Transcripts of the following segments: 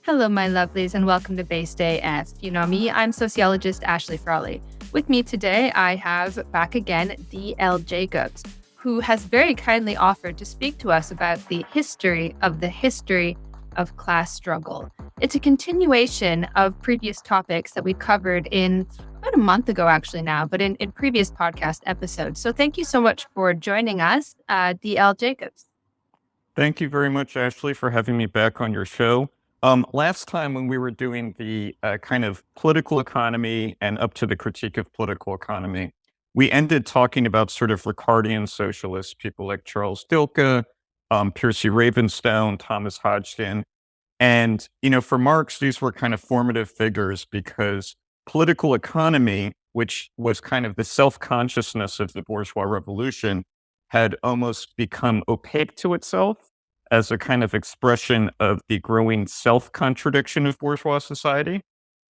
Hello, my lovelies, and welcome to Base Day F. You know me, I'm sociologist Ashley Frawley. With me today, I have back again D.L. Jacobs, who has very kindly offered to speak to us about the history of class struggle. It's a continuation of previous topics that we covered in about a month ago, actually, now, but in previous podcast episodes. So thank you so much for joining us, D.L. Jacobs. Thank you very much, Ashley, for having me back on your show. Last time when we were doing the kind of political economy and up to the critique of political economy, we ended talking about sort of Ricardian socialists, people like Charles Dilke, Percy Ravenstone, Thomas Hodgkin. And, for Marx, these were kind of formative figures because political economy, which was kind of the self-consciousness of the bourgeois revolution, had almost become opaque to itself as a kind of expression of the growing self-contradiction of bourgeois society.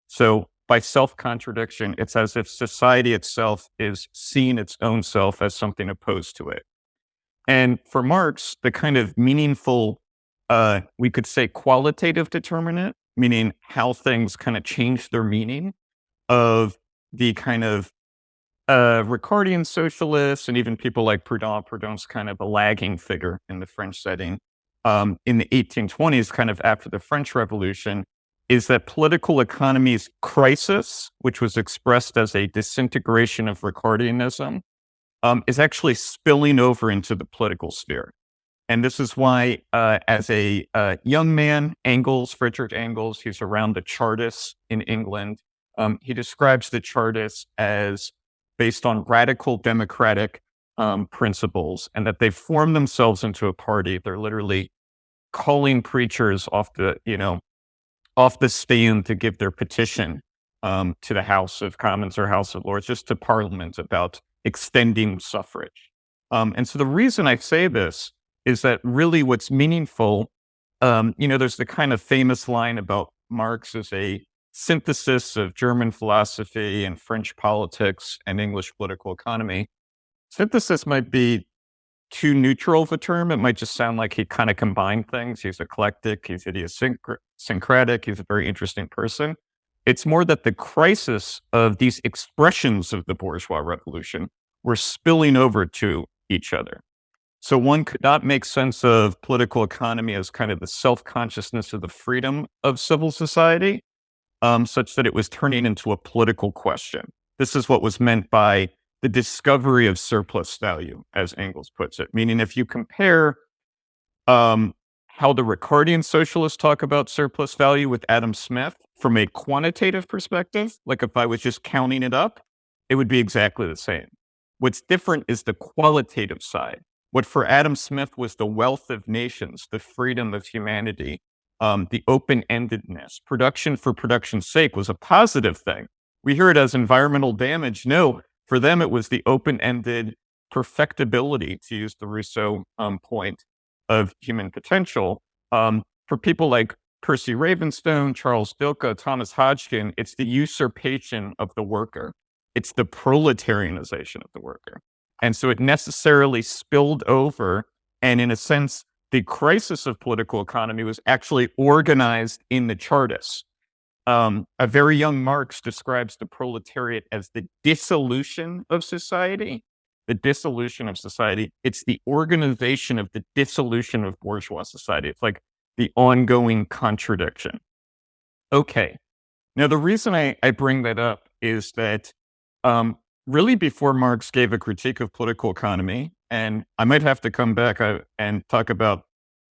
So by self-contradiction, it's as if society itself is seeing its own self as something opposed to it. And for Marx, the kind of meaningful, we could say qualitative determinant, meaning how things kind of change their meaning of the kind of Ricardian socialists and even people like Proudhon. Proudhon's kind of a lagging figure in the French setting. In the 1820s, kind of after the French Revolution, is that political economy's crisis, which was expressed as a disintegration of Ricardianism, is actually spilling over into the political sphere. And this is why, as a young man, Friedrich Engels, he's around the Chartists in England. He describes the Chartists as based on radical democratic principles, and that they've formed themselves into a party. They're literally calling preachers off the stand to give their petition to the House of Commons or House of Lords, just to Parliament about extending suffrage. And so the reason I say this is that really what's meaningful, there's the kind of famous line about Marx as a synthesis of German philosophy and French politics and English political economy. Synthesis might be too neutral of a term. It might just sound like he kind of combined things. He's eclectic, he's idiosyncratic, he's a very interesting person. It's more that the crisis of these expressions of the bourgeois revolution were spilling over to each other. So one could not make sense of political economy as kind of the self-consciousness of the freedom of civil society, such that it was turning into a political question. This is what was meant by the discovery of surplus value, as Engels puts it. Meaning, if you compare how the Ricardian socialists talk about surplus value with Adam Smith from a quantitative perspective, like if I was just counting it up, it would be exactly the same. What's different is the qualitative side. What for Adam Smith was the wealth of nations, the freedom of humanity, the open-endedness, production for production's sake was a positive thing. We hear it as environmental damage. No, for them it was the open-ended perfectibility, to use the Rousseau point, of human potential. For people like Percy Ravenstone, Charles Dilke, Thomas Hodgkin, it's the usurpation of the worker. It's the proletarianization of the worker. And so it necessarily spilled over, and in a sense, the crisis of political economy was actually organized in the Chartists. A very young Marx describes the proletariat as the dissolution of society. The dissolution of society. It's the organization of the dissolution of bourgeois society. It's like the ongoing contradiction. Okay. Now, the reason I bring that up is that really before Marx gave a critique of political economy, and I might have to come back and talk about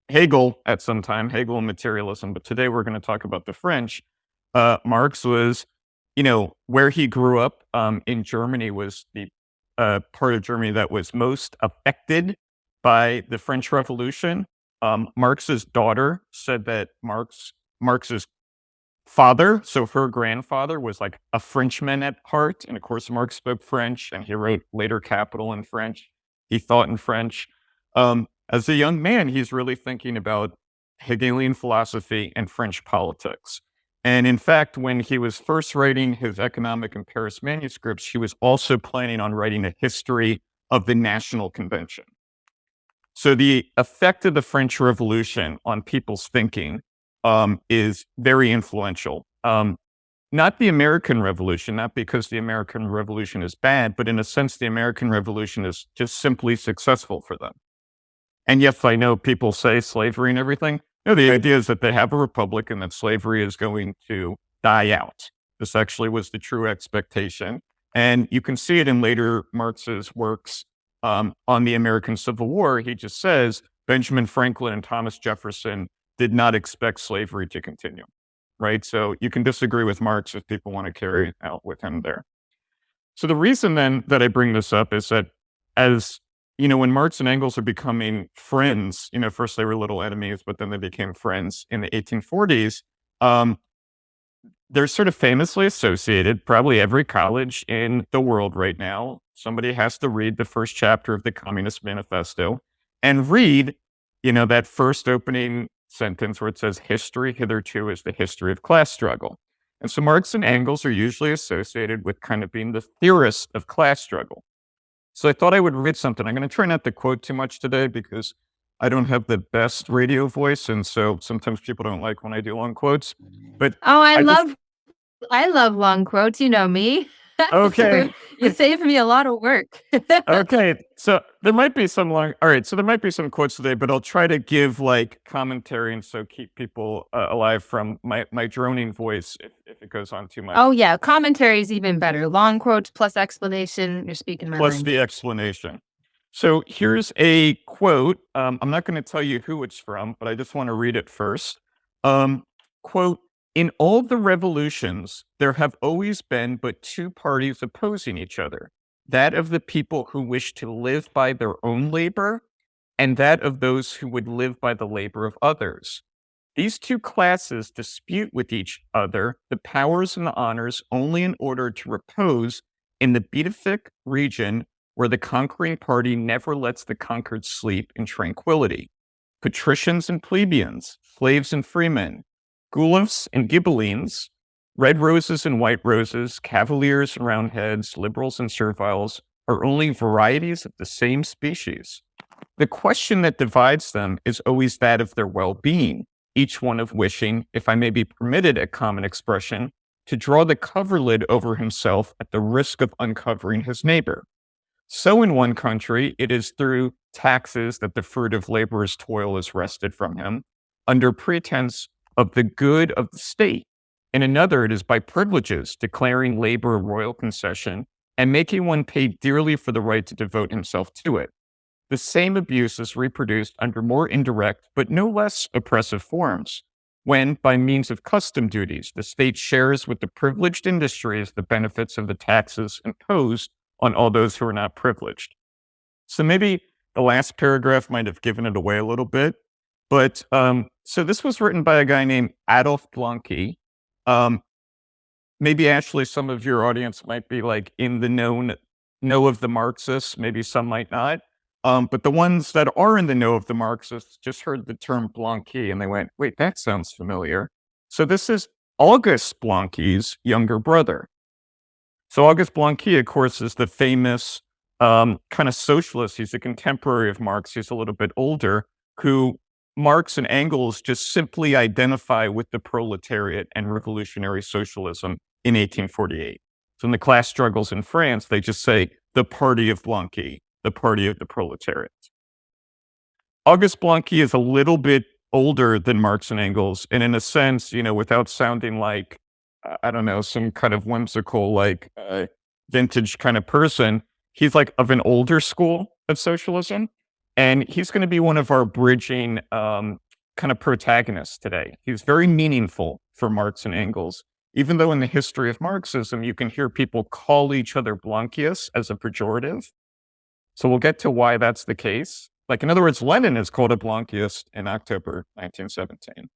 Hegel at some time, Hegel and materialism, but today we're going to talk about the French. Marx was, where he grew up in Germany was the part of Germany that was most affected by the French Revolution. Marx's daughter said that Marx's father, so her grandfather, was like a Frenchman at heart. And of course, Marx spoke French and he wrote later Capital in French. He thought in French. As a young man, he's really thinking about Hegelian philosophy and French politics. And in fact, when he was first writing his economic and Paris manuscripts, he was also planning on writing a history of the National Convention. So the effect of the French Revolution on people's thinking is very influential. Not the American Revolution, not because the American Revolution is bad, but in a sense, the American Revolution is just simply successful for them. And yes, I know people say slavery and everything. No, the idea is that they have a republic and that slavery is going to die out. This actually was the true expectation. And you can see it in later Marx's works on the American Civil War. He just says Benjamin Franklin and Thomas Jefferson did not expect slavery to continue, right? So you can disagree with Marx if people want to carry it out with him there. So the reason then that I bring this up is that as when Marx and Engels are becoming friends, first they were little enemies, but then they became friends in the 1840s. They're sort of famously associated. Probably every college in the world right now, somebody has to read the first chapter of the Communist Manifesto and read, that first opening sentence where it says, "History hitherto is the history of class struggle." And so Marx and Engels are usually associated with kind of being the theorists of class struggle. So I thought I would read something. I'm going to try not to quote too much today because I don't have the best radio voice. And so sometimes people don't like when I do long quotes. But Oh, I just, I love long quotes. You know me. okay. You save me a lot of work. Okay, so there might be some long. All right, so there might be some quotes today, but I'll try to give like commentary and so keep people alive from my droning voice if it goes on too much. Oh yeah, commentary is even better. Long quotes plus explanation. You're speaking my Plus language. the explanation. So here's a quote. I'm not going to tell you who it's from, but I just want to read it first. Quote: "In all the revolutions, there have always been but two parties opposing each other, that of the people who wish to live by their own labor, and that of those who would live by the labor of others. These two classes dispute with each other the powers and the honors only in order to repose in the beatific region where the conquering party never lets the conquered sleep in tranquility. Patricians and plebeians, slaves and freemen, Guelphs and Ghibellines, red roses and white roses, cavaliers and roundheads, liberals and serviles are only varieties of the same species. The question that divides them is always that of their well-being, each one of wishing, if I may be permitted a common expression, to draw the coverlid over himself at the risk of uncovering his neighbor. So in one country, it is through taxes that the fruit of laborer's toil is wrested from him, under pretense of the good of the state. In another, it is by privileges, declaring labor a royal concession, and making one pay dearly for the right to devote himself to it. The same abuse is reproduced under more indirect, but no less oppressive forms, when, by means of custom duties, the state shares with the privileged industries the benefits of the taxes imposed on all those who are not privileged." So maybe the last paragraph might have given it away a little bit, but so this was written by a guy named Adolf Blanqui. Maybe Ashley, some of your audience might be like in the know of the Marxists, maybe some might not. But the ones that are in the know of the Marxists just heard the term Blanqui and they went, "Wait, that sounds familiar." So this is Auguste Blanqui's younger brother. So Auguste Blanqui, of course, is the famous kind of socialist. He's a contemporary of Marx. He's a little bit older, who Marx and Engels just simply identify with the proletariat and revolutionary socialism in 1848. So in the class struggles in France, they just say the party of Blanqui, the party of the proletariat. Auguste Blanqui is a little bit older than Marx and Engels, and in a sense, without sounding like, I don't know, some kind of whimsical, like vintage kind of person, he's like of an older school of socialism. And he's going to be one of our bridging kind of protagonists today. He's very meaningful for Marx and Engels. Even though in the history of Marxism, you can hear people call each other Blanquists as a pejorative. So we'll get to why that's the case. Like, in other words, Lenin is called a Blanquist in October 1917.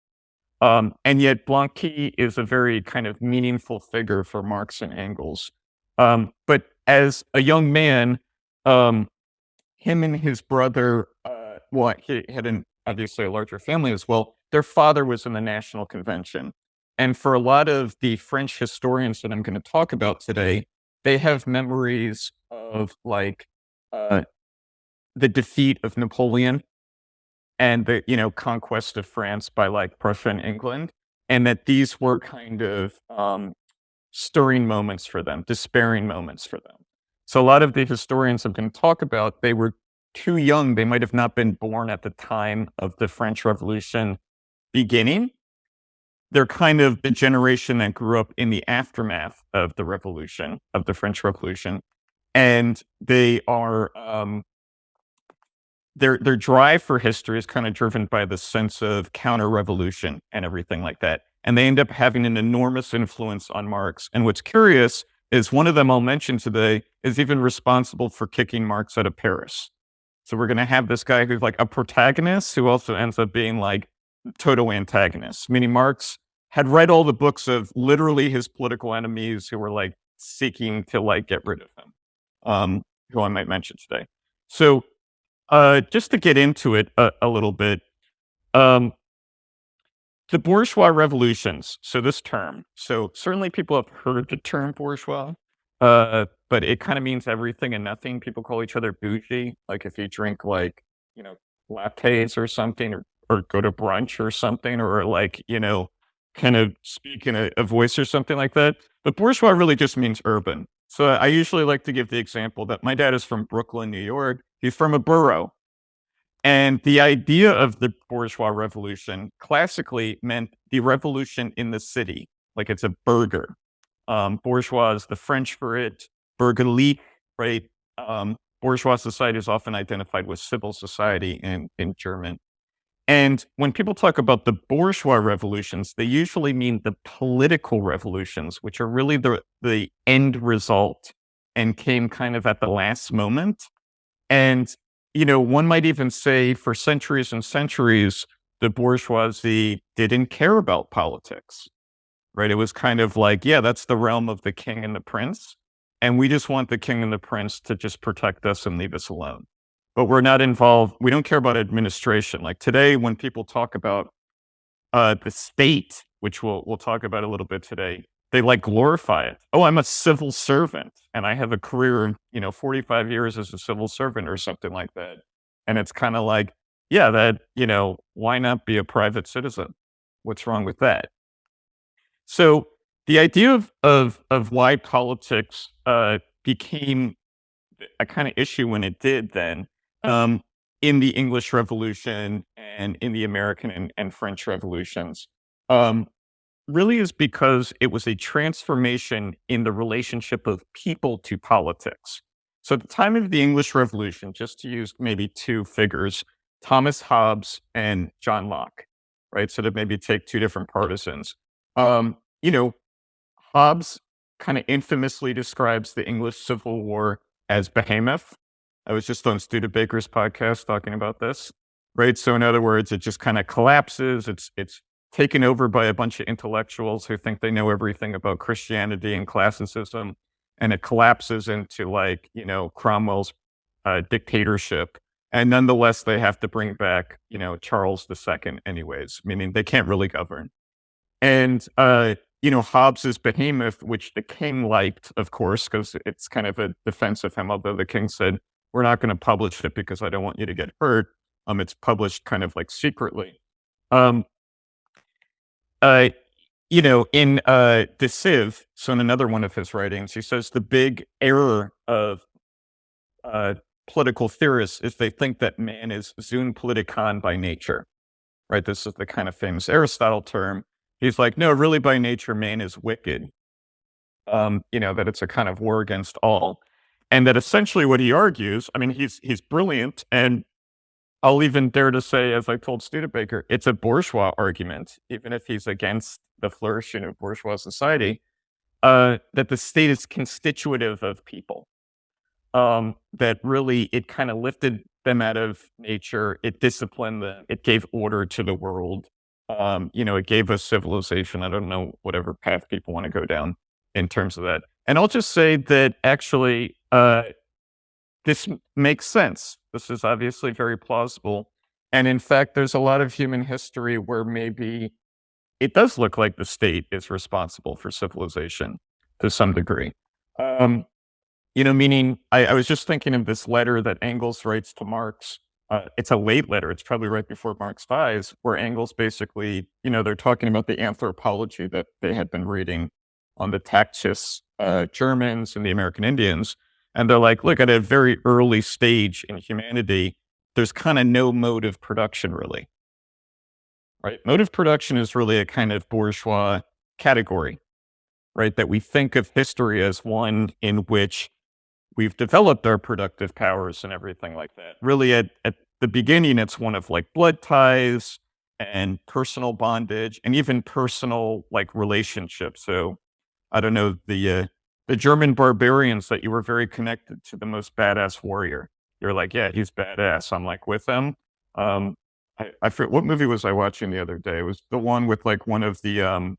And yet Blanqui is a very kind of meaningful figure for Marx and Engels. But as a young man, him and his brother, he had obviously a larger family as well. Their father was in the National Convention. And for a lot of the French historians that I'm going to talk about today, they have memories of like the defeat of Napoleon and the, conquest of France by like Prussia and England, and that these were kind of stirring moments for them, despairing moments for them. So a lot of the historians have been talk about they were too young. They might have not been born at the time of the French Revolution beginning. They're kind of the generation that grew up in the aftermath of the revolution, of the French Revolution. And they are their drive for history is kind of driven by the sense of counter-revolution and everything like that. And they end up having an enormous influence on Marx. And what's curious is one of them I'll mention today is even responsible for kicking Marx out of Paris. So we're going to have this guy who's like a protagonist who also ends up being like total antagonist, meaning Marx had read all the books of literally his political enemies who were like seeking to like get rid of him, who I might mention today. So just to get into it a little bit, um, the bourgeois revolutions. So this term. So certainly people have heard the term bourgeois, but it kind of means everything and nothing. People call each other bougie. Like if you drink like lattes or something, or go to brunch or something, or like kind of speak in a voice or something like that. But bourgeois really just means urban. So I usually like to give the example that my dad is from Brooklyn, New York. He's from a borough. And the idea of the bourgeois revolution classically meant the revolution in the city, like it's a burger. Bourgeois is the French for it, bürgerlich, right? Bourgeois society is often identified with civil society in German. And when people talk about the bourgeois revolutions, they usually mean the political revolutions, which are really the end result and came kind of at the last moment. And, one might even say for centuries and centuries, the bourgeoisie didn't care about politics, right? It was kind of like, yeah, that's the realm of the king and the prince. And we just want the king and the prince to just protect us and leave us alone. But we're not involved. We don't care about administration. Like today, when people talk about the state, which we'll talk about a little bit today, they like glorify it. Oh, I'm a civil servant and I have a career of 45 years as a civil servant or something like that. And it's kind of like, yeah, that why not be a private citizen? What's wrong with that? So the idea of why politics became a kind of issue when it did then, um, in the English Revolution and in the American and French revolutions, um, really is because it was a transformation in the relationship of people to politics. So at the time of the English Revolution, just to use maybe two figures, Thomas Hobbes and John Locke, right? So to maybe take two different partisans. Um, you know, Hobbes kind of infamously describes the English Civil War as behemoth. I was just on Studebaker's podcast talking about this, right? So in other words, it just kind of collapses. It's taken over by a bunch of intellectuals who think they know everything about Christianity and classicism, and it collapses into like Cromwell's dictatorship. And nonetheless, they have to bring back Charles II, anyways, meaning they can't really govern. And Hobbes's behemoth, which the king liked, of course, because it's kind of a defense of him, although the king said, we're not going to publish it because I don't want you to get hurt. It's published kind of like secretly. Um, uh, in De Civ, so in another one of his writings, he says the big error of political theorists is they think that man is zoon politikon by nature, right? This is the kind of famous Aristotle term. He's like, no, really by nature, man is wicked. That it's a kind of war against all. And that essentially what he argues, I mean, he's brilliant. And I'll even dare to say, as I told Studebaker, it's a bourgeois argument, even if he's against the flourishing of bourgeois society, that the state is constitutive of people. That really it kind of lifted them out of nature. It disciplined them. It gave order to the world. It gave us civilization. I don't know whatever path people want to go down in terms of that. And I'll just say that actually, this makes sense. This is obviously very plausible. And in fact, there's a lot of human history where maybe it does look like the state is responsible for civilization to some degree. Meaning I was just thinking of this letter that Engels writes to Marx it's a late letter. It's probably right before Marx dies, where Engels basically, they're talking about the anthropology that they had been reading on the Tacitus Germans and the American Indians. And they're like, look, at a very early stage in humanity, there's kind of no mode of production, really. Right? Mode of production is really a kind of bourgeois category, right? That we think of history as one in which we've developed our productive powers and everything like that. Really, at the beginning, it's one of like blood ties and personal bondage and even personal like relationships. So I don't know, the German barbarians that you were very connected to the most badass warrior. You're like, yeah, he's badass. I'm like with them. I forget what movie was I watching the other day? It was the one with like one of the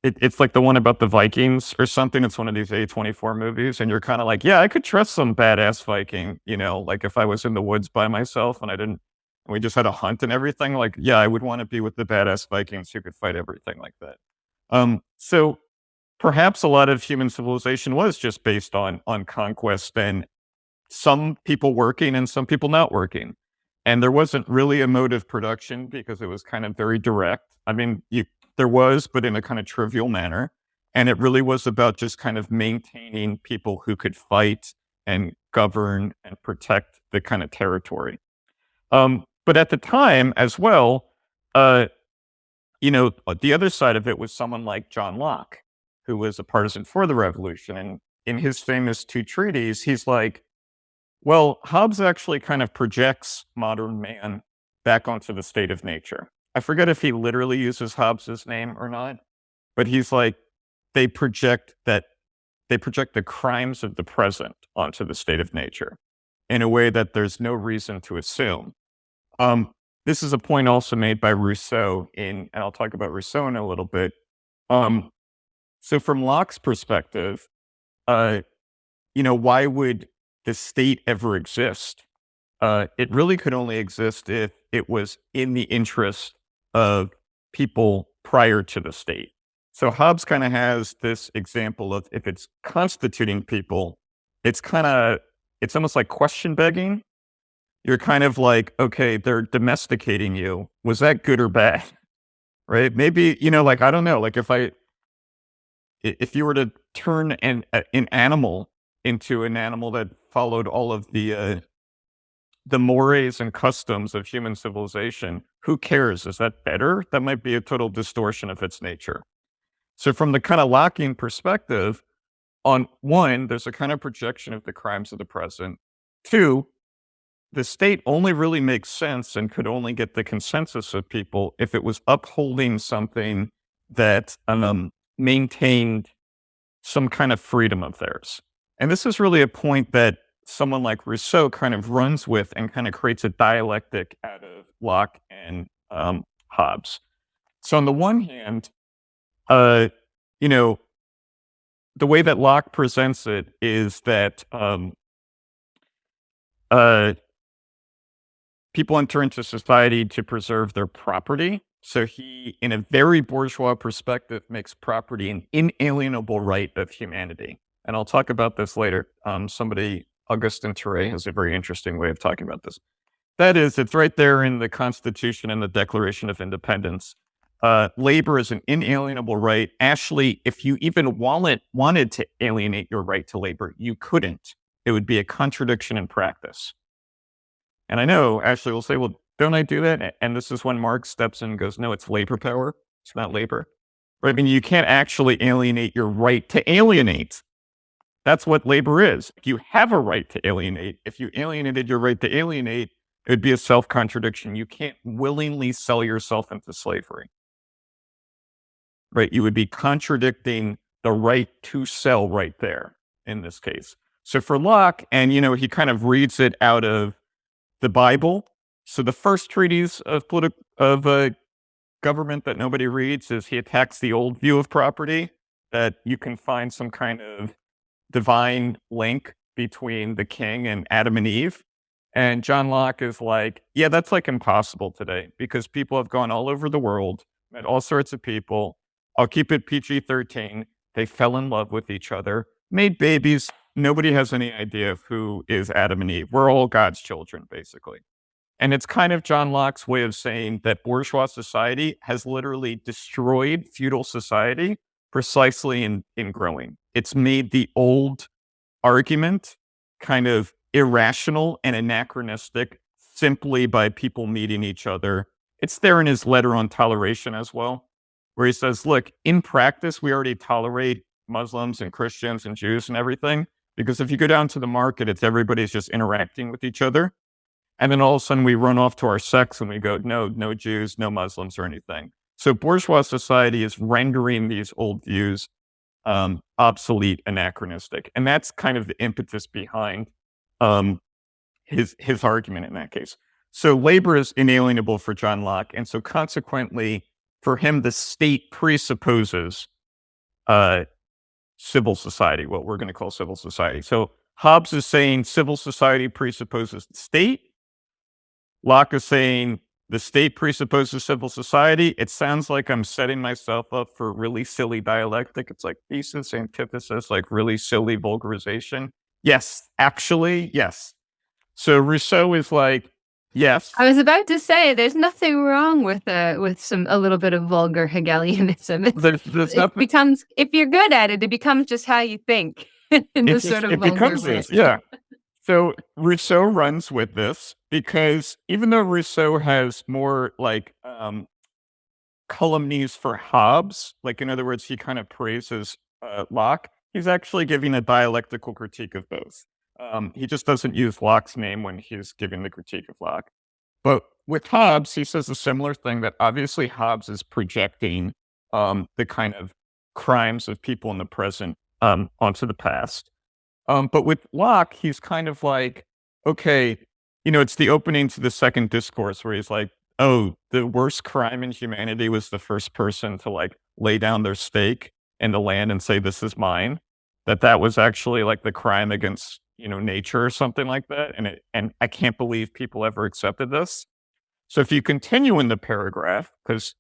it's like the one about the Vikings or something. It's one of these A24 movies, and you're kind of like, yeah, I could trust some badass Viking. Like if I was in the woods by myself and we just had a hunt and everything. Like, yeah, I would want to be with the badass Vikings who could fight everything like that. So perhaps a lot of human civilization was just based on conquest and some people working and some people not working. And there wasn't really a mode of production because it was kind of very direct. I mean, there was, but in a kind of trivial manner. And it really was about just kind of maintaining people who could fight and govern and protect the kind of territory. But at the time as well, the other side of it was someone like John Locke, who was a partisan for the revolution. And in his famous two treaties, he's like, well, Hobbes actually kind of projects modern man back onto the state of nature. I forget if he literally uses Hobbes's name or not, but he's like, they project the crimes of the present onto the state of nature in a way that there's no reason to assume. This is a point also made by Rousseau and I'll talk about Rousseau in a little bit. So from Locke's perspective, why would the state ever exist? It really could only exist if it was in the interest of people prior to the state. So Hobbes kind of has this example of if it's constituting people, it's almost like question begging. You're kind of like, okay, they're domesticating you. Was that good or bad? Right? Maybe, like, I don't know, like if you were to turn an animal into an animal that followed all of the mores and customs of human civilization, who cares? Is that better? That might be a total distortion of its nature. So from the kind of Lockean perspective, on one, there's a kind of projection of the crimes of the present. Two, the state only really makes sense and could only get the consensus of people if it was upholding something that maintained some kind of freedom of theirs. And this is really a point that someone like Rousseau kind of runs with and kind of creates a dialectic out of Locke and Hobbes. So on the one hand, the way that Locke presents it is that people enter into society to preserve their property. So he, in a very bourgeois perspective, makes property an inalienable right of humanity. And I'll talk about this later. Augustin Thierry has a very interesting way of talking about this. That is, it's right there in the Constitution and the Declaration of Independence. Labor is an inalienable right. Actually, if you even wanted to alienate your right to labor, you couldn't. It would be a contradiction in practice. And I know Ashley will say, well, don't I do that? And this is when Marx steps in and goes, no, it's labor power. It's not labor. Right? I mean, you can't actually alienate your right to alienate. That's what labor is. You have a right to alienate. If you alienated your right to alienate, it would be a self-contradiction. You can't willingly sell yourself into slavery. Right? You would be contradicting the right to sell right there in this case. So for Locke, and he kind of reads it out of the Bible. So the first treatise of government that nobody reads is he attacks the old view of property, that you can find some kind of divine link between the king and Adam and Eve. And John Locke is like, yeah, that's like impossible today because people have gone all over the world, met all sorts of people. I'll keep it PG-13. They fell in love with each other, made babies, nobody has any idea of who is Adam and Eve. We're all God's children, basically. And it's kind of John Locke's way of saying that bourgeois society has literally destroyed feudal society precisely in growing. It's made the old argument kind of irrational and anachronistic simply by people meeting each other. It's there in his letter on toleration as well, where he says, look, in practice, we already tolerate Muslims and Christians and Jews and everything, because if you go down to the market, it's everybody's just interacting with each other. And then all of a sudden we run off to our sects and we go, no, no Jews, no Muslims or anything. So bourgeois society is rendering these old views obsolete, anachronistic. And that's kind of the impetus behind his argument in that case. So labor is inalienable for John Locke. And so consequently, for him, the state presupposes civil society, what we're going to call civil society. So Hobbes is saying civil society presupposes the state. Locke is saying the state presupposes civil society. It sounds like I'm setting myself up for really silly dialectic. It's like thesis, antithesis, like really silly vulgarization. Yes, actually, yes. So Rousseau is like, yes. I was about to say, there's nothing wrong with a little bit of vulgar Hegelianism. There's It nothing. becomes, if you're good at it, it becomes just how you think in this sort of It vulgar becomes way. this, yeah. So Rousseau runs with this because even though Rousseau has more like calumnies for Hobbes, like in other words, he kind of praises Locke, he's actually giving a dialectical critique of both. He just doesn't use Locke's name when he's giving the critique of Locke. But with Hobbes, he says a similar thing that obviously Hobbes is projecting the kind of crimes of people in the present onto the past. But with Locke, he's kind of like, okay, it's the opening to the second discourse where he's like, oh, the worst crime in humanity was the first person to like lay down their stake in the land and say, this is mine. That was actually like the crime against, nature or something like that. And I can't believe people ever accepted this. So if you continue in the paragraph, because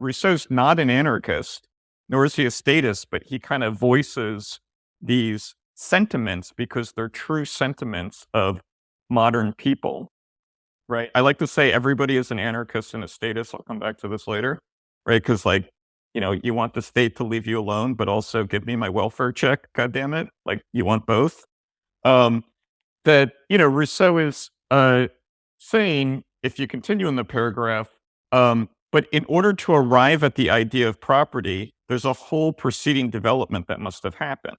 Rousseau's not an anarchist, nor is he a statist, but he kind of voices these sentiments because they're true sentiments of modern people, right? I like to say everybody is an anarchist and a statist. I'll come back to this later, right? Because you want the state to leave you alone, but also give me my welfare check. God damn it. Like you want both. Rousseau is saying, if you continue in the paragraph, but in order to arrive at the idea of property, there's a whole preceding development that must have happened.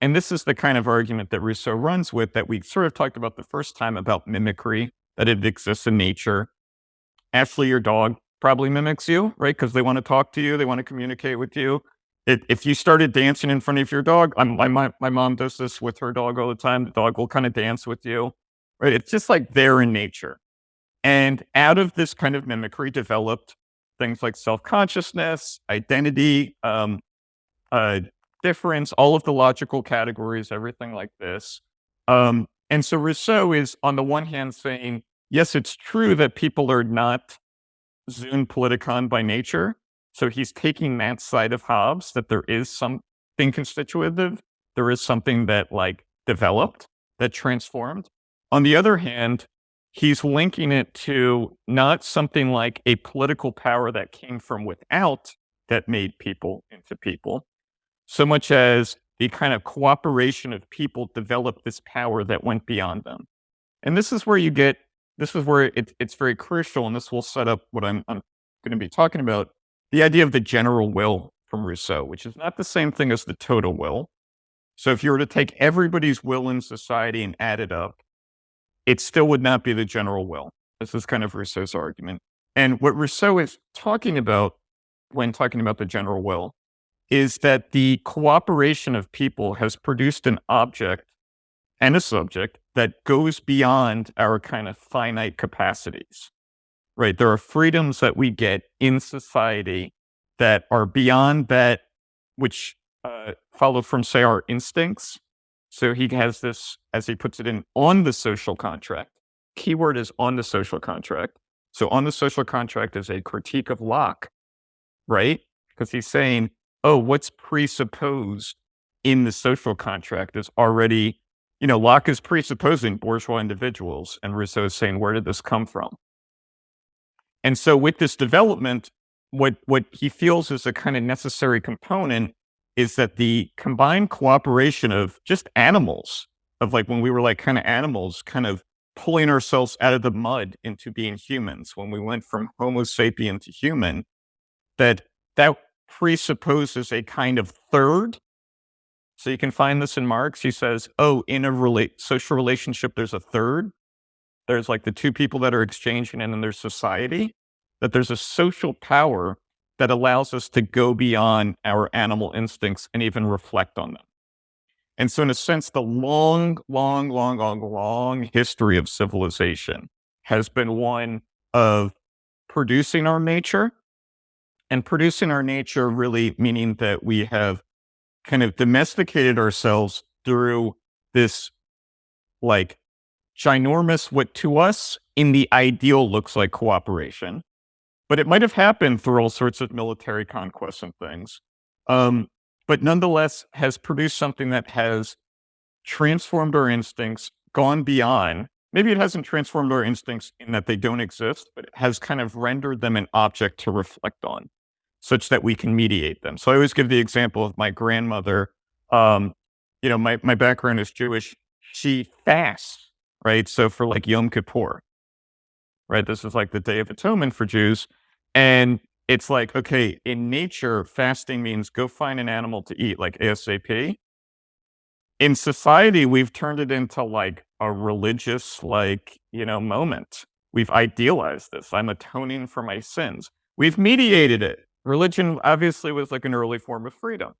And this is the kind of argument that Rousseau runs with that we sort of talked about the first time about mimicry, that it exists in nature. Ashley, your dog, probably mimics you, right? Because they want to talk to you, they want to communicate with you. If you started dancing in front of your dog, my mom does this with her dog all the time. The dog will kind of dance with you, right? It's just like there in nature. And out of this kind of mimicry developed things like self-consciousness, identity, difference, all of the logical categories, everything like this. And so Rousseau is on the one hand saying, yes, it's true that people are not Zoon politikon by nature. So he's taking that side of Hobbes, that there is something constitutive, there is something that like developed, that transformed. On the other hand, he's linking it to not something like a political power that came from without that made people into people, so much as the kind of cooperation of people developed this power that went beyond them. And this is where it's very crucial, and this will set up what I'm going to be talking about, the idea of the general will from Rousseau, which is not the same thing as the total will. So if you were to take everybody's will in society and add it up, it still would not be the general will. This is kind of Rousseau's argument. And what Rousseau is talking about when talking about the general will is that the cooperation of people has produced an object and a subject that goes beyond our kind of finite capacities, right? There are freedoms that we get in society that are beyond that, which follow from, say, our instincts. So he has this, as he puts it on the social contract. Keyword is on the social contract. So on the social contract is a critique of Locke, right? Because he's saying, oh, what's presupposed in the social contract is already, Locke is presupposing bourgeois individuals, and Rousseau is saying, where did this come from? And so with this development, what he feels is a kind of necessary component is that the combined cooperation of just animals, of like when we were like kind of animals, kind of pulling ourselves out of the mud into being humans, when we went from Homo sapien to human, that presupposes a kind of third. So you can find this in Marx. He says, oh, in a social relationship, there's a third. There's like the two people that are exchanging, and then there's society, that there's a social power that allows us to go beyond our animal instincts and even reflect on them. And so in a sense, the long history of civilization has been one of producing our nature, and producing our nature really meaning that we have kind of domesticated ourselves through this like ginormous, what to us in the ideal looks like cooperation, but it might have happened through all sorts of military conquests and things. But nonetheless has produced something that has transformed our instincts, gone beyond. Maybe it hasn't transformed our instincts in that they don't exist, but it has kind of rendered them an object to reflect on, such that we can mediate them. So I always give the example of my grandmother. My background is Jewish. She fasts, right? So for like Yom Kippur, right? This is like the Day of Atonement for Jews. And it's like, okay, in nature, fasting means go find an animal to eat, like ASAP. In society, we've turned it into like a religious, moment. We've idealized this. I'm atoning for my sins. We've mediated it. Religion obviously was like an early form of freedom.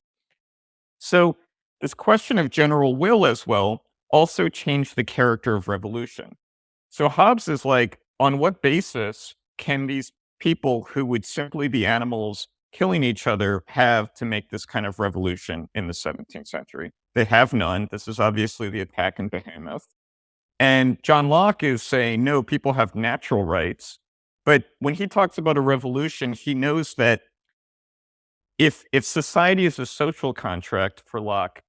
So this question of general will as well also changed the character of revolution. So Hobbes is like, on what basis can these people who would simply be animals killing each other have to make this kind of revolution in the 17th century? They have none. This is obviously the attack in Behemoth. And John Locke is saying, no, people have natural rights. But when he talks about a revolution, he knows that if society is a social contract for Locke,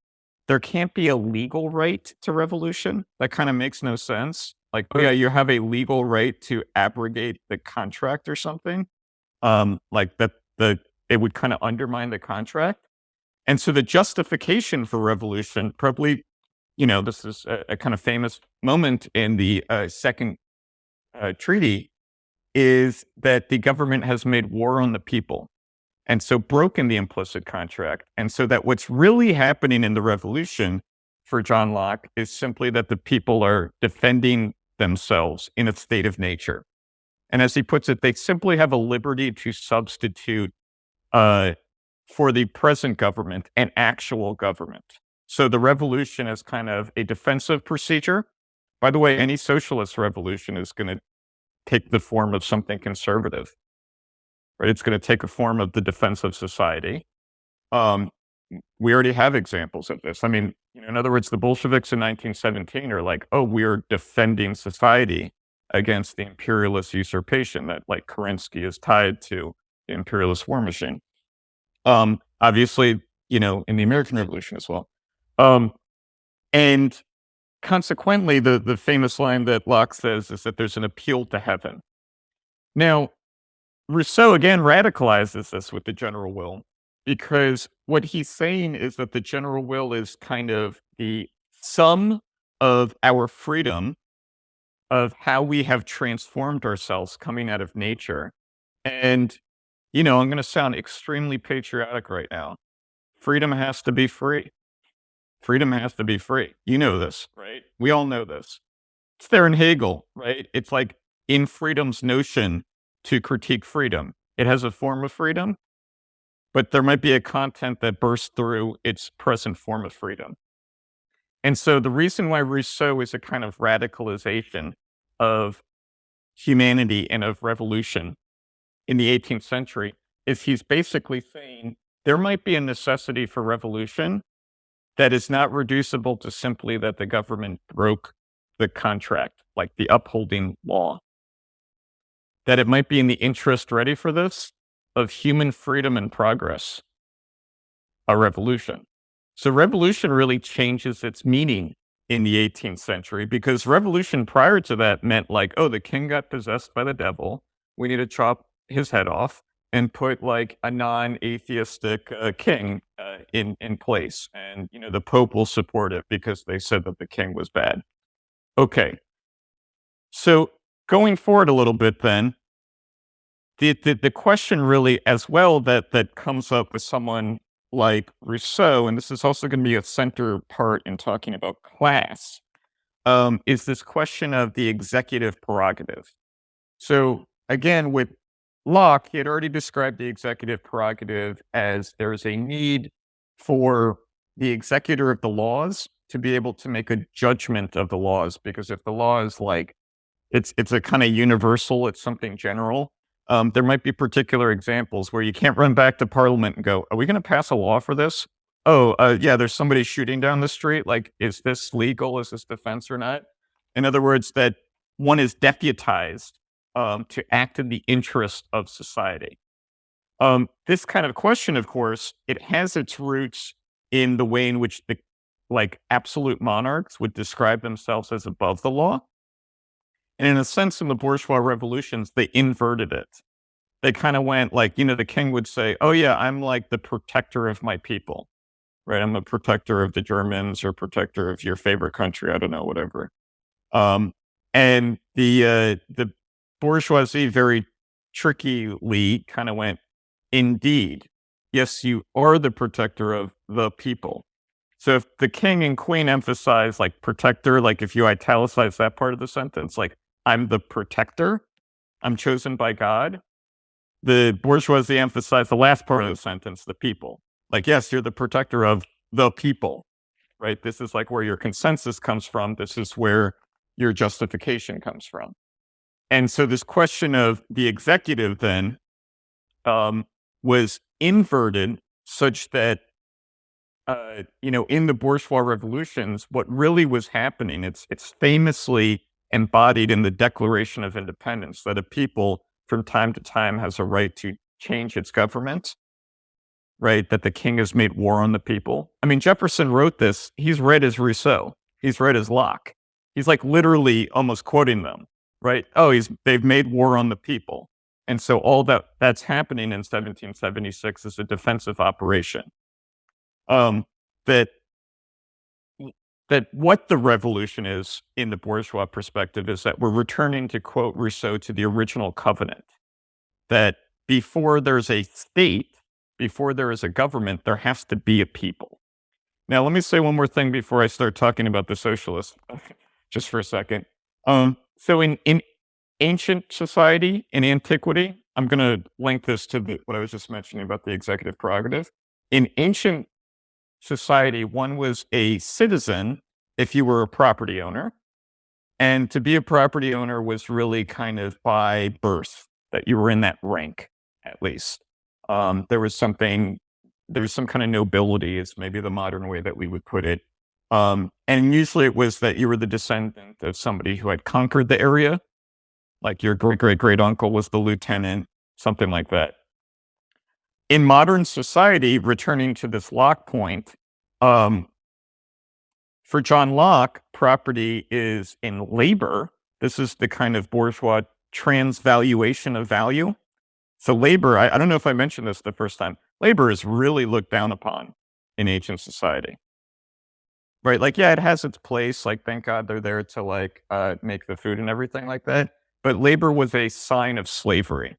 there can't be a legal right to revolution. That kind of makes no sense. Like, oh yeah, you have a legal right to abrogate the contract or something. Like that it would kind of undermine the contract. And so the justification for revolution, probably, this is a kind of famous moment in the second treaty, is that the government has made war on the people. And so broken the implicit contract. And so that what's really happening in the revolution for John Locke is simply that the people are defending themselves in a state of nature. And as he puts it, they simply have a liberty to substitute for the present government an actual government. So the revolution is kind of a defensive procedure. By the way, any socialist revolution is going to take the form of something conservative. Right? It's going to take a form of the defense of society. We already have examples of this. I mean, in other words, the Bolsheviks in 1917 are like, oh, we're defending society against the imperialist usurpation that, like, Kerensky is tied to the imperialist war machine. Obviously, in the American Revolution as well. And consequently, the famous line that Locke says is that there's an appeal to heaven. Now, Rousseau again radicalizes this with the general will, because what he's saying is that the general will is kind of the sum of our freedom, of how we have transformed ourselves coming out of nature. And, I'm going to sound extremely patriotic right now. Freedom has to be free. Freedom has to be free. You know this, right? We all know this. It's there in Hegel, right? It's like in freedom's notion to critique freedom. It has a form of freedom, but there might be a content that bursts through its present form of freedom. And so the reason why Rousseau is a kind of radicalization of humanity and of revolution in the 18th century is he's basically saying there might be a necessity for revolution that is not reducible to simply that the government broke the contract, like the upholding law. That it might be in the interest, ready for this, of human freedom and progress, a revolution. So revolution really changes its meaning in the 18th century, because revolution prior to that meant like, oh, the king got possessed by the devil. We need to chop his head off and put like a non-atheistic king in place. And, the Pope will support it because they said that the king was bad. Okay. So going forward a little bit then, the question really as well that comes up with someone like Rousseau, and this is also going to be a center part in talking about class, is this question of the executive prerogative. So again, with Locke, he had already described the executive prerogative as there is a need for the executor of the laws to be able to make a judgment of the laws, because if the law is like it's a kind of universal, it's something general. There might be particular examples where you can't run back to Parliament and go, "Are we going to pass a law for this?" Oh, yeah, there's somebody shooting down the street. Like, is this legal? Is this defense or not? In other words, that one is deputized to act in the interest of society. This kind of question, of course, it has its roots in the way in which the absolute monarchs would describe themselves as above the law. And in a sense, in the bourgeois revolutions, they inverted it. They kind of went like, the king would say, oh, yeah, I'm like the protector of my people, right? I'm a protector of the Germans or protector of your favorite country. I don't know, whatever. And the bourgeoisie very trickily kind of went, indeed, yes, you are the protector of the people. So if the king and queen emphasize like protector, like if you italicize that part of the sentence, like I'm the protector, I'm chosen by God. The bourgeoisie emphasize the last part of the sentence, the people. Like, yes, you're the protector of the people, right? This is like where your consensus comes from. This is where your justification comes from. And so this question of the executive then was inverted such that in the bourgeois revolutions, what really was happening, it's famously embodied in the Declaration of Independence that a people from time to time has a right to change its government, right? That the king has made war on the people. I mean, Jefferson wrote this. He's read as Rousseau. He's read as Locke. He's like literally almost quoting them, right? Oh, they've made war on the people. And so all that's happening in 1776 is a defensive operation. That what the revolution is in the bourgeois perspective is that we're returning, to quote Rousseau, to the original covenant. That before there's a state, before there is a government, there has to be a people. Now, let me say one more thing before I start talking about the socialists, just for a second. So in ancient society, in antiquity, I'm going to link this to what I was just mentioning about the executive prerogative. In ancient society, one was a citizen if you were a property owner. And to be a property owner was really kind of by birth, that you were in that rank, at least. There was some kind of nobility, is maybe the modern way that we would put it. And usually it was that you were the descendant of somebody who had conquered the area, like your great uncle was the lieutenant, something like that. In modern society, returning to this Locke point, for John Locke, property is in labor. This is the kind of bourgeois transvaluation of value. So labor, I don't know if I mentioned this the first time, labor is really looked down upon in ancient society. Right? Like, yeah, it has its place. Like, thank God they're there to like make the food and everything like that. But labor was a sign of slavery.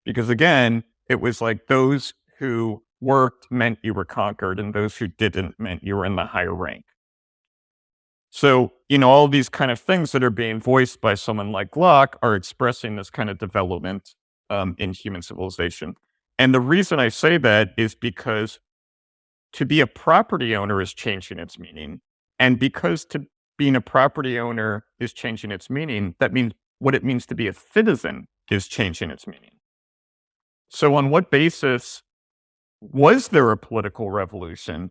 Because again, it was like those who worked meant you were conquered, and those who didn't meant you were in the higher rank. So, all these kind of things that are being voiced by someone like Locke are expressing this kind of development in human civilization. And the reason I say that is because to be a property owner is changing its meaning. And because being a property owner is changing its meaning, that means what it means to be a citizen is changing its meaning. So on what basis was there a political revolution?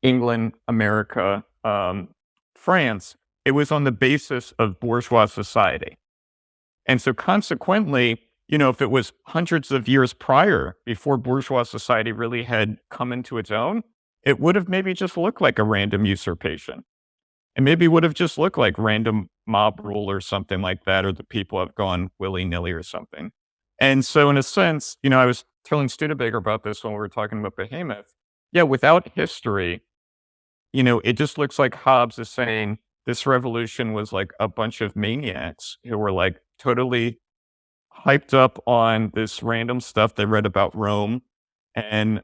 England, America, France, it was on the basis of bourgeois society. And so consequently, if it was hundreds of years prior, before bourgeois society really had come into its own, it would have maybe just looked like a random usurpation. And maybe would have just looked like random mob rule or something like that, or the people have gone willy-nilly or something. And so in a sense, I was telling Studebaker about this when we were talking about Behemoth. Yeah, without history, it just looks like Hobbes is saying this revolution was like a bunch of maniacs who were like totally hyped up on this random stuff they read about Rome and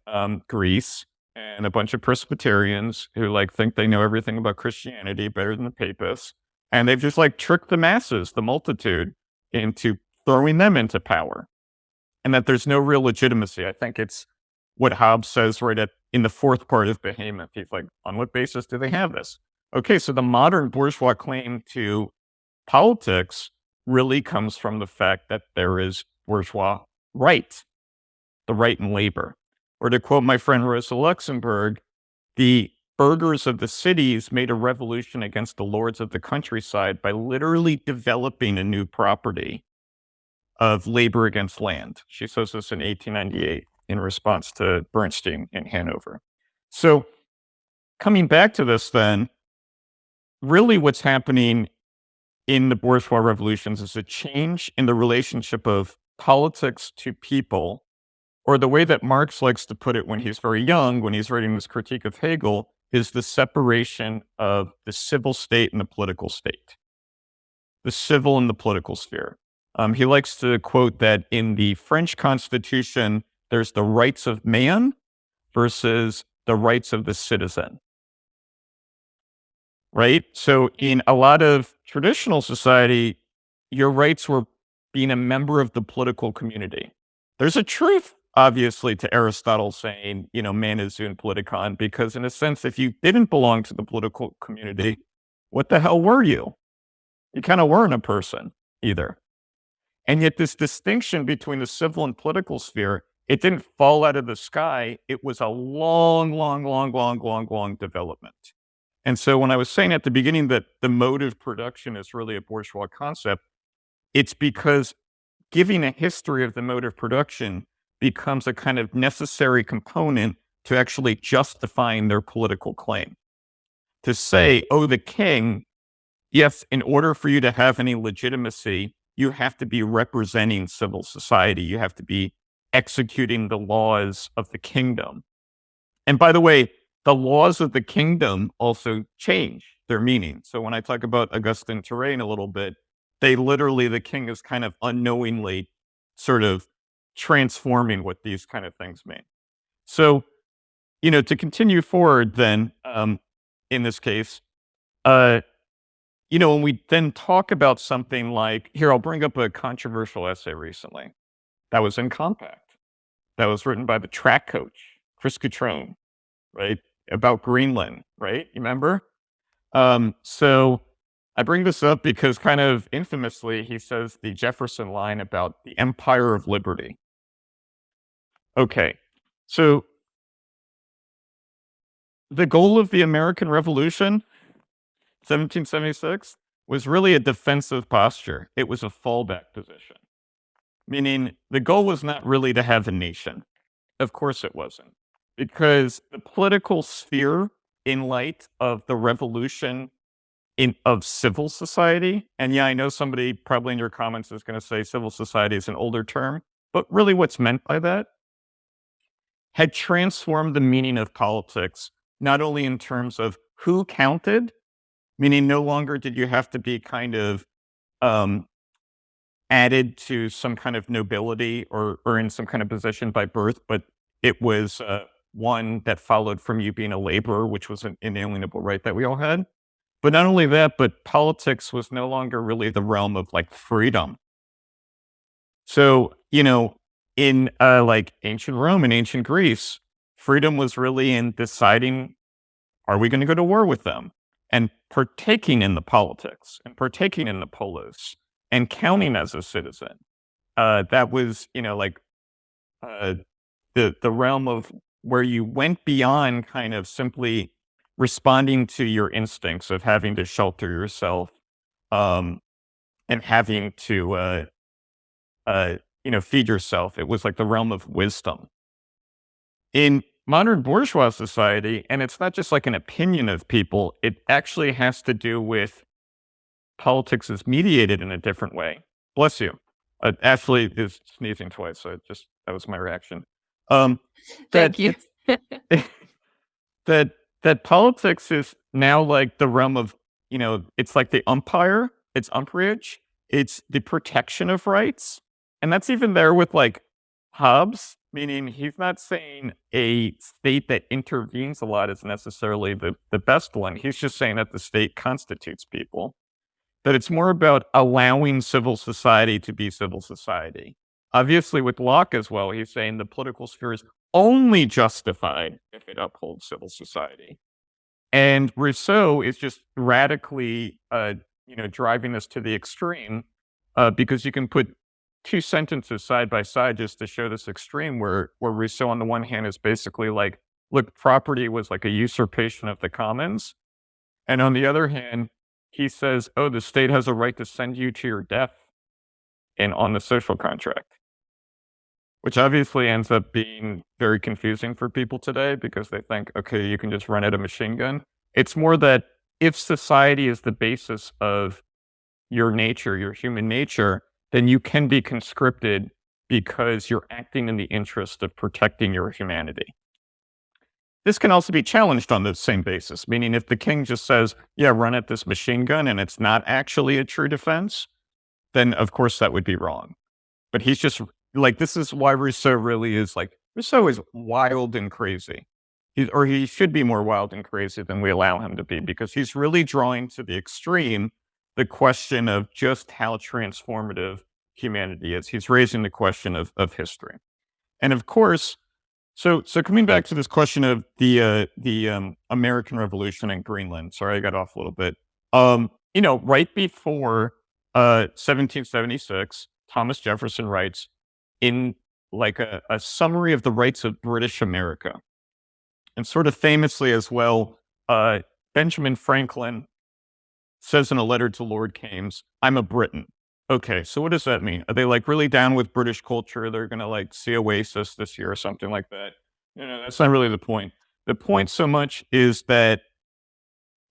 Greece, and a bunch of Presbyterians who like think they know everything about Christianity better than the papists, and they've just like tricked the masses, the multitude, into throwing them into power, and that there's no real legitimacy. I think it's what Hobbes says in the fourth part of Behemoth. He's like, on what basis do they have this? Okay, so the modern bourgeois claim to politics really comes from the fact that there is bourgeois right, the right in labor. Or to quote my friend Rosa Luxemburg, the burghers of the cities made a revolution against the lords of the countryside by literally developing a new property of labor against land. She says this in 1898 in response to Bernstein in Hanover. So coming back to this then, really what's happening in the bourgeois revolutions is a change in the relationship of politics to people, or the way that Marx likes to put it when he's very young, when he's writing this critique of Hegel, is the separation of the civil state and the political state, the civil and the political sphere. He likes to quote that in the French Constitution, there's the rights of man versus the rights of the citizen. Right? So in a lot of traditional society, your rights were being a member of the political community. There's a truth, obviously, to Aristotle saying, man is zoon politikon, because in a sense, if you didn't belong to the political community, what the hell were you? You kind of weren't a person either. And yet this distinction between the civil and political sphere, it didn't fall out of the sky. It was a long, long, long, long, long, long development. And so when I was saying at the beginning that the mode of production is really a bourgeois concept, it's because giving a history of the mode of production becomes a kind of necessary component to actually justifying their political claim. To say, oh, the king, yes, in order for you to have any legitimacy, you have to be representing civil society. You have to be executing the laws of the kingdom. And by the way, the laws of the kingdom also change their meaning. So when I talk about Augustin Thierry a little bit, the king is kind of unknowingly sort of transforming what these kind of things mean. So, to continue forward then, in this case, when we then talk about something like, here, I'll bring up a controversial essay recently that was in Compact, that was written by the track coach, Chris Cutrone, right? About Greenland, right? You remember? So I bring this up because kind of infamously, he says the Jefferson line about the empire of liberty. Okay. So the goal of the American Revolution, 1776, was really a defensive posture. It was a fallback position, meaning the goal was not really to have a nation. Of course it wasn't, because the political sphere in light of the revolution of civil society, and yeah, I know somebody probably in your comments is going to say civil society is an older term, but really what's meant by that had transformed the meaning of politics, not only in terms of who counted, meaning no longer did you have to be kind of um, added to some kind of nobility or in some kind of position by birth, but it was one that followed from you being a laborer, which was an inalienable right that we all had. But not only that, but politics was no longer really the realm of like freedom. So, in like ancient Rome and ancient Greece, freedom was really in deciding, are we going to go to war with them? And partaking in the politics and partaking in the polis and counting as a citizen. That was, uh, the realm of where you went beyond kind of simply responding to your instincts of having to shelter yourself, um, and having to, feed yourself. It was like the realm of wisdom. In modern bourgeois society, and it's not just like an opinion of people, it actually has to do with politics is mediated in a different way. Bless you. Ashley is sneezing twice, so that was my reaction. Um, Thank that you. it's that that politics is now like the realm of, it's like the umpire, it's umbrage, it's the protection of rights. And that's even there with like Hobbes, meaning he's not saying a state that intervenes a lot is necessarily the best one. He's just saying that the state constitutes people, that it's more about allowing civil society to be civil society. Obviously, with Locke as well, he's saying the political sphere is only justified if it upholds civil society. And Rousseau is just radically, driving this to the extreme, because you can put two sentences side by side just to show this extreme, where Rousseau, on the one hand, is basically like, look, property was like a usurpation of the commons, and on the other hand, he says, oh, the state has a right to send you to your death and on the social contract, which obviously ends up being very confusing for people today because they think, okay, you can just run out a machine gun. It's more that if society is the basis of your nature, your human nature, then you can be conscripted because you're acting in the interest of protecting your humanity. This can also be challenged on the same basis, meaning if the king just says, yeah, run at this machine gun and it's not actually a true defense, then of course that would be wrong. But he's just like, this is why Rousseau really is like, Rousseau is wild and crazy. He should be more wild and crazy than we allow him to be, because he's really drawing to the extreme the question of just how transformative humanity is. He's raising the question of history. And of course, so coming back to this question of the American Revolution in Greenland. Sorry, I got off a little bit. Right before 1776, Thomas Jefferson writes in like a summary of the rights of British America, and sort of famously as well, Benjamin Franklin says in a letter to Lord Keynes, "I'm a Briton." Okay, so what does that mean? Are they like really down with British culture? They're gonna like see Oasis this year or something like that? No, that's not really the point. The point so much is that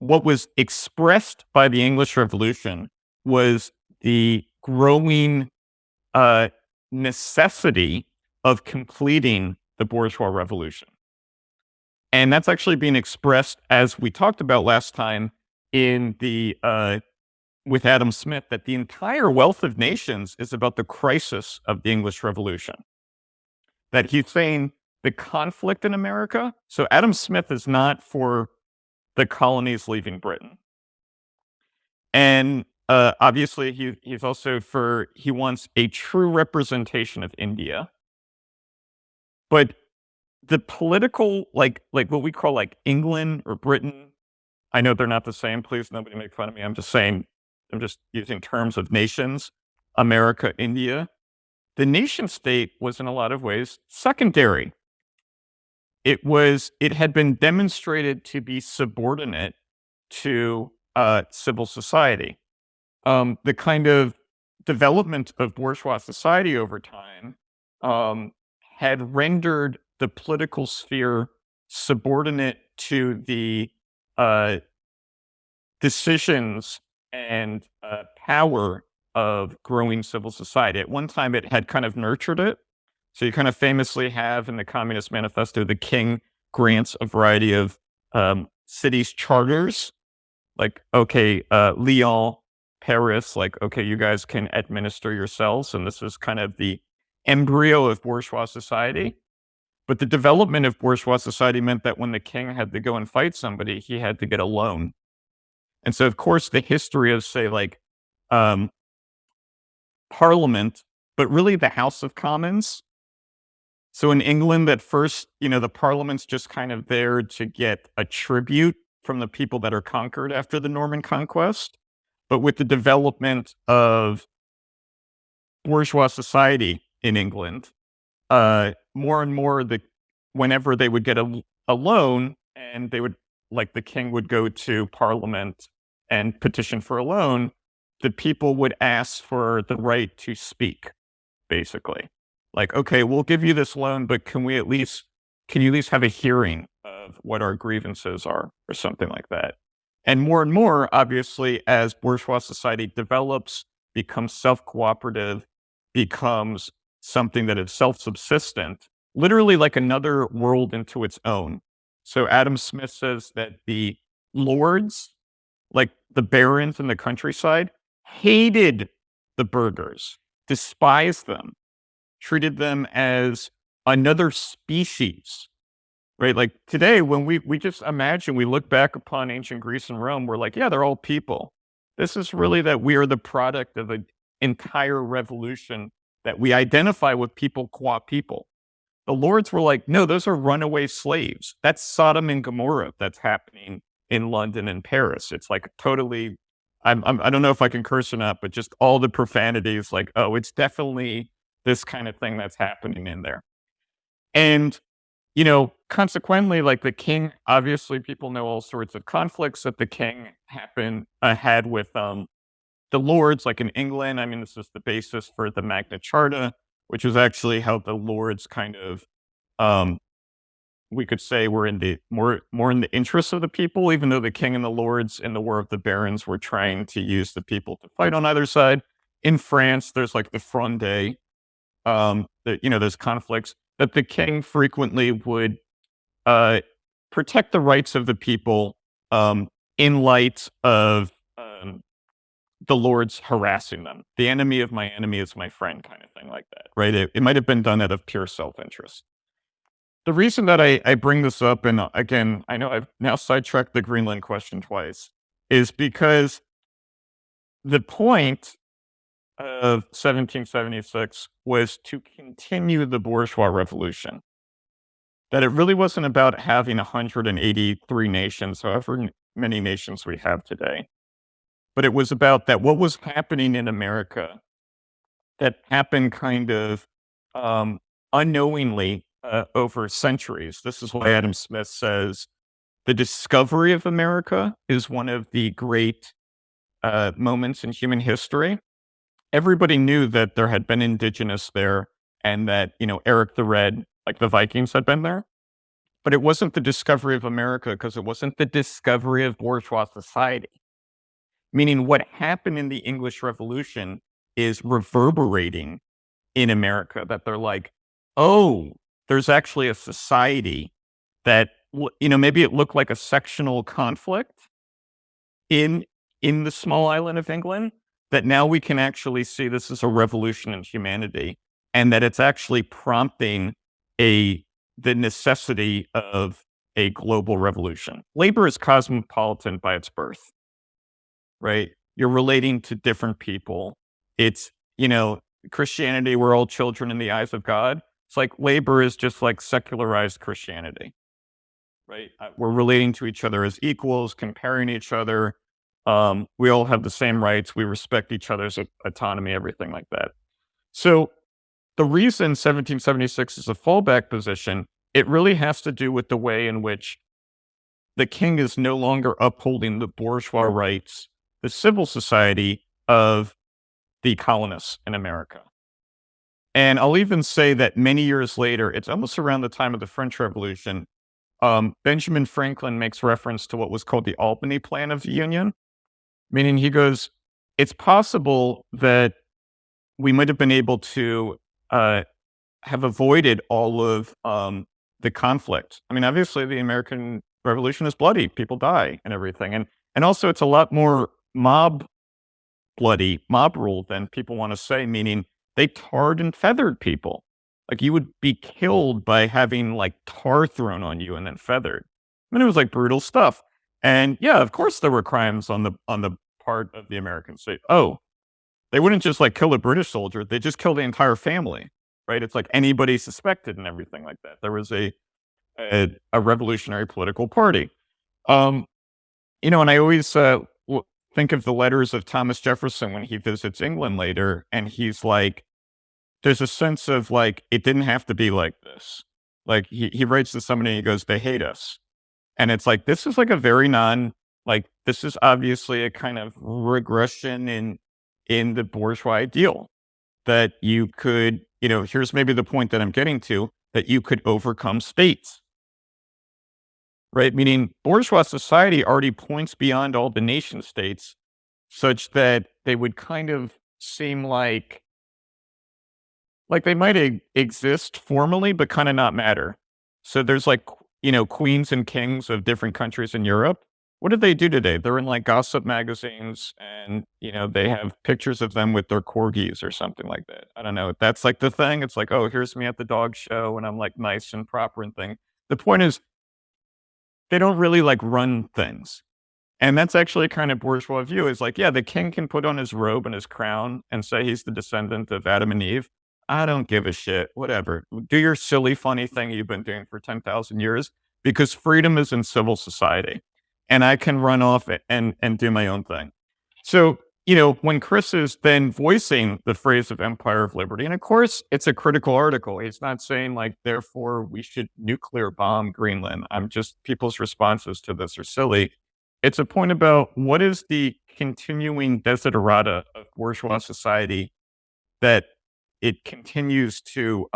what was expressed by the English Revolution was the growing uh, necessity of completing the bourgeois revolution. And that's actually being expressed, as we talked about last time, in the with Adam Smith, that the entire Wealth of Nations is about the crisis of the English Revolution. That he's saying the conflict in America. So Adam Smith is not for the colonies leaving Britain. And obviously he's also he wants a true representation of India. But the political, like what we call like England or Britain, I know they're not the same. Please, nobody make fun of me. I'm just using terms of nations, America, India. The nation state was in a lot of ways secondary. It had been demonstrated to be subordinate to civil society. The kind of development of bourgeois society over time had rendered the political sphere subordinate to the uh, decisions and power of growing civil society. At one time, it had kind of nurtured it. So you kind of famously have in the Communist Manifesto, the king grants a variety of cities charters, like, okay, Lyon, Paris, like, okay, you guys can administer yourselves. And this is kind of the embryo of bourgeois society. But the development of bourgeois society meant that when the king had to go and fight somebody, he had to get a loan. And so, of course, the history of, say, like um, Parliament, but really the House of Commons. So in England, at first, the Parliament's just kind of there to get a tribute from the people that are conquered after the Norman conquest. But with the development of bourgeois society in England, more and more, whenever they would get a loan, and they would, like, the king would go to Parliament and petition for a loan, the people would ask for the right to speak, basically. Like, okay, we'll give you this loan, but can we at least can you at least have a hearing of what our grievances are or something like that? And more, obviously, as bourgeois society develops, becomes self-cooperative, becomes something that is self-subsistent, literally like another world into its own. So Adam Smith says that the lords, like the barons in the countryside, hated the burghers, despised them, treated them as another species, right? Like today, when we just imagine, we look back upon ancient Greece and Rome, we're like, yeah, they're all people. This is really that we are the product of an entire revolution that we identify with people qua people. The lords were like, no, those are runaway slaves. That's Sodom and Gomorrah that's happening in London and Paris. It's like totally, I don't know if I can curse or not, but just all the profanities like, oh, it's definitely this kind of thing that's happening in there. And, consequently, like the king, obviously people know all sorts of conflicts that the king had with the lords, like in England. I mean, this is the basis for the Magna Charta, which was actually how the lords kind of, um, we could say, were in the more in the interests of the people, even though the king and the lords in the War of the Barons were trying to use the people to fight on either side. In France, there's like the Fronde, there's conflicts that the king frequently would uh, protect the rights of the people in light of the lords harassing them. The enemy of my enemy is my friend, kind of thing like that, right? It might have been done out of pure self-interest. The reason that I bring this up, and again, I know I've now sidetracked the Greenland question twice, is because the point of 1776 was to continue the bourgeois revolution. That it really wasn't about having 183 nations, however many nations we have today, but it was about that what was happening in America that happened kind of unknowingly over centuries. This is why Adam Smith says the discovery of America is one of the great moments in human history. Everybody knew that there had been indigenous there and that, Eric the Red, like the Vikings, had been there. But it wasn't the discovery of America because it wasn't the discovery of bourgeois society. Meaning what happened in the English Revolution is reverberating in America, that they're like, oh, there's actually a society that, maybe it looked like a sectional conflict in the small island of England, that now we can actually see this as a revolution in humanity, and that it's actually prompting the necessity of a global revolution. Labor is cosmopolitan by its birth, right? You're relating to different people. It's, Christianity, we're all children in the eyes of God. It's like labor is just like secularized Christianity, right? We're relating to each other as equals, comparing each other. We all have the same rights. We respect each other's autonomy, everything like that. So the reason 1776 is a fallback position, it really has to do with the way in which the king is no longer upholding the bourgeois rights, the civil society of the colonists in America. And I'll even say that many years later, it's almost around the time of the French Revolution, Benjamin Franklin makes reference to what was called the Albany Plan of the Union, meaning he goes, it's possible that we might have been able to have avoided all of the conflict. I mean, obviously, the American Revolution is bloody; people die and everything, and also it's a lot more mob rule than people want to say. Meaning, they tarred and feathered people. Like you would be killed by having like tar thrown on you and then feathered. I mean, it was like brutal stuff. And yeah, of course, there were crimes on the part of the American state. Oh, they wouldn't just like kill a British soldier; they just kill the entire family, right? It's like anybody suspected and everything like that. There was a revolutionary political party, um, and I always think of the letters of Thomas Jefferson when he visits England later, and he's like, there's a sense of like it didn't have to be like this. Like he writes to somebody, and he goes, "They hate us," and it's like this is like a very like this is obviously a kind of regression in the bourgeois ideal that you could, here's maybe the point that I'm getting to, that you could overcome states, right? Meaning bourgeois society already points beyond all the nation states such that they would kind of seem like they might exist formally, but kind of not matter. So there's like, queens and kings of different countries in Europe. What do they do today? They're in like gossip magazines and, they have pictures of them with their corgis or something like that. I don't know. That's like the thing. It's like, oh, here's me at the dog show and I'm like nice and proper and thing. The point is, they don't really like run things. And that's actually a kind of bourgeois view is like, yeah, the king can put on his robe and his crown and say he's the descendant of Adam and Eve. I don't give a shit. Whatever. Do your silly, funny thing you've been doing for 10,000 years because freedom is in civil society. And I can run off and do my own thing. So, when Chris is then voicing the phrase of empire of liberty, and of course, it's a critical article. He's not saying like, therefore, we should nuclear bomb Greenland. People's responses to this are silly. It's a point about what is the continuing desiderata of bourgeois society that it continues to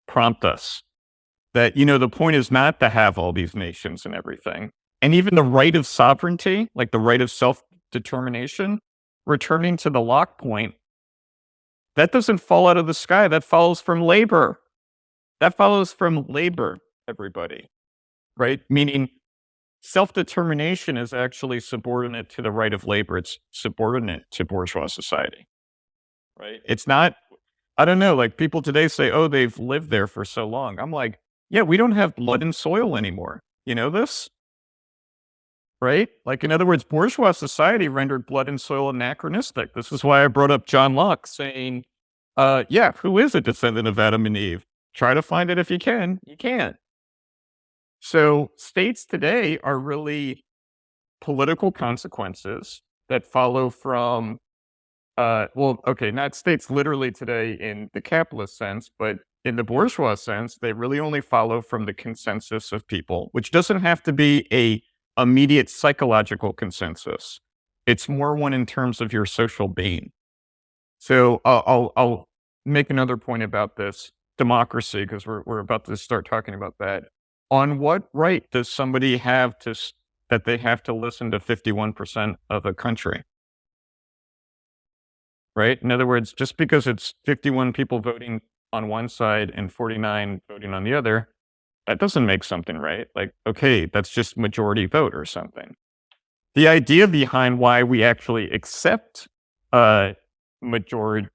prompt us. That, the point is not to have all these nations and everything. And even the right of sovereignty, like the right of self-determination, returning to the Locke point, that doesn't fall out of the sky. That follows from labor. That follows from labor, everybody, right? Meaning self-determination is actually subordinate to the right of labor. It's subordinate to bourgeois society, right? It's not, I don't know, like people today say, oh, they've lived there for so long. I'm like, yeah, we don't have blood and soil anymore. You know this? Right? Like, in other words, bourgeois society rendered blood and soil anachronistic. This is why I brought up John Locke saying, yeah, who is a descendant of Adam and Eve? Try to find it if you can. You can't. So states today are really political consequences that follow from, not states literally today in the capitalist sense, but in the bourgeois sense, they really only follow from the consensus of people, which doesn't have to be a immediate psychological consensus. It's more one in terms of your social being. So I'll make another point about this democracy because we're about to start talking about that. On what right does somebody have that they have to listen to 51% of a country? Right? In other words, just because it's 51 people voting on one side and 49 voting on the other, that doesn't make something right. Like, okay, that's just majority vote or something. The idea behind why we actually accept majority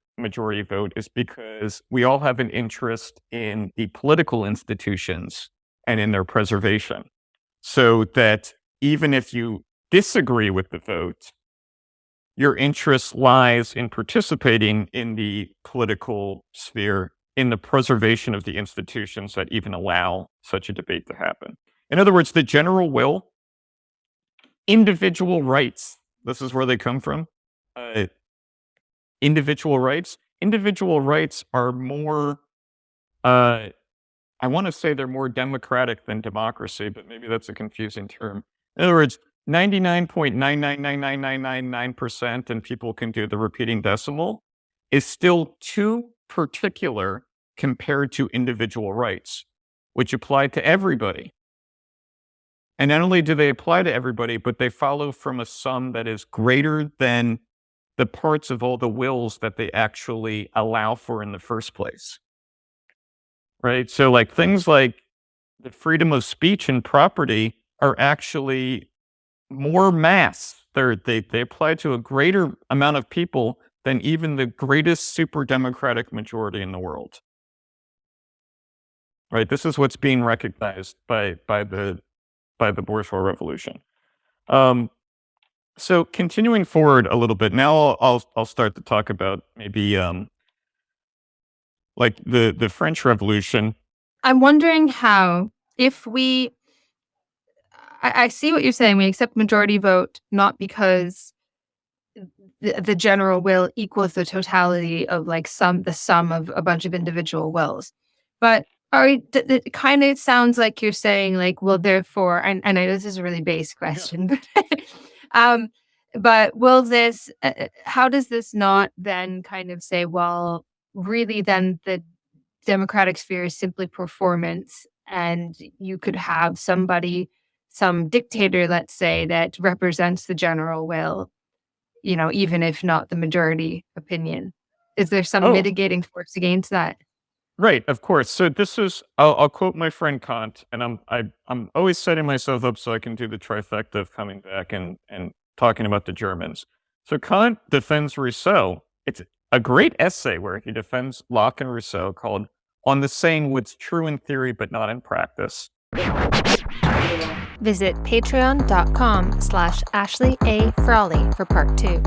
vote is because we all have an interest in the political institutions and in their preservation. So that even if you disagree with the vote, your interest lies in participating in the political sphere, in the preservation of the institutions that even allow such a debate to happen. In other words, the general will, individual rights, this is where they come from. Individual rights are more, I want to say they're more democratic than democracy, but maybe that's a confusing term. In other words, 99.9999999%, and people can do the repeating decimal, is still too particular compared to individual rights, which apply to everybody. And not only do they apply to everybody, but they follow from a sum that is greater than the parts of all the wills that they actually allow for in the first place. Right? So like things like the freedom of speech and property are actually more mass. They apply to a greater amount of people than even the greatest super democratic majority in the world. Right? This is what's being recognized by the bourgeois revolution. So continuing forward a little bit, now I'll start to talk about maybe like the French Revolution. I'm wondering how, if I see what you're saying. We accept majority vote not because the general will equals the totality of like the sum of a bunch of individual wills. But it kind of sounds like you're saying like, well, therefore, and I know this is a really base question, but will this, how does this not then kind of say, well, really then the democratic sphere is simply performance, and you could have somebody, some dictator, let's say, that represents the general will, even if not the majority opinion. Is there some Oh, mitigating force against that? right, of course. So this is I'll quote my friend Kant, and I'm always setting myself up so I can do the trifecta of coming back and talking about the Germans. So Kant defends Rousseau. It's a great essay where he defends Locke and Rousseau called "On the Saying What's True in Theory but Not in Practice." Visit patreon.com/Ashley A. Frawley for part 2.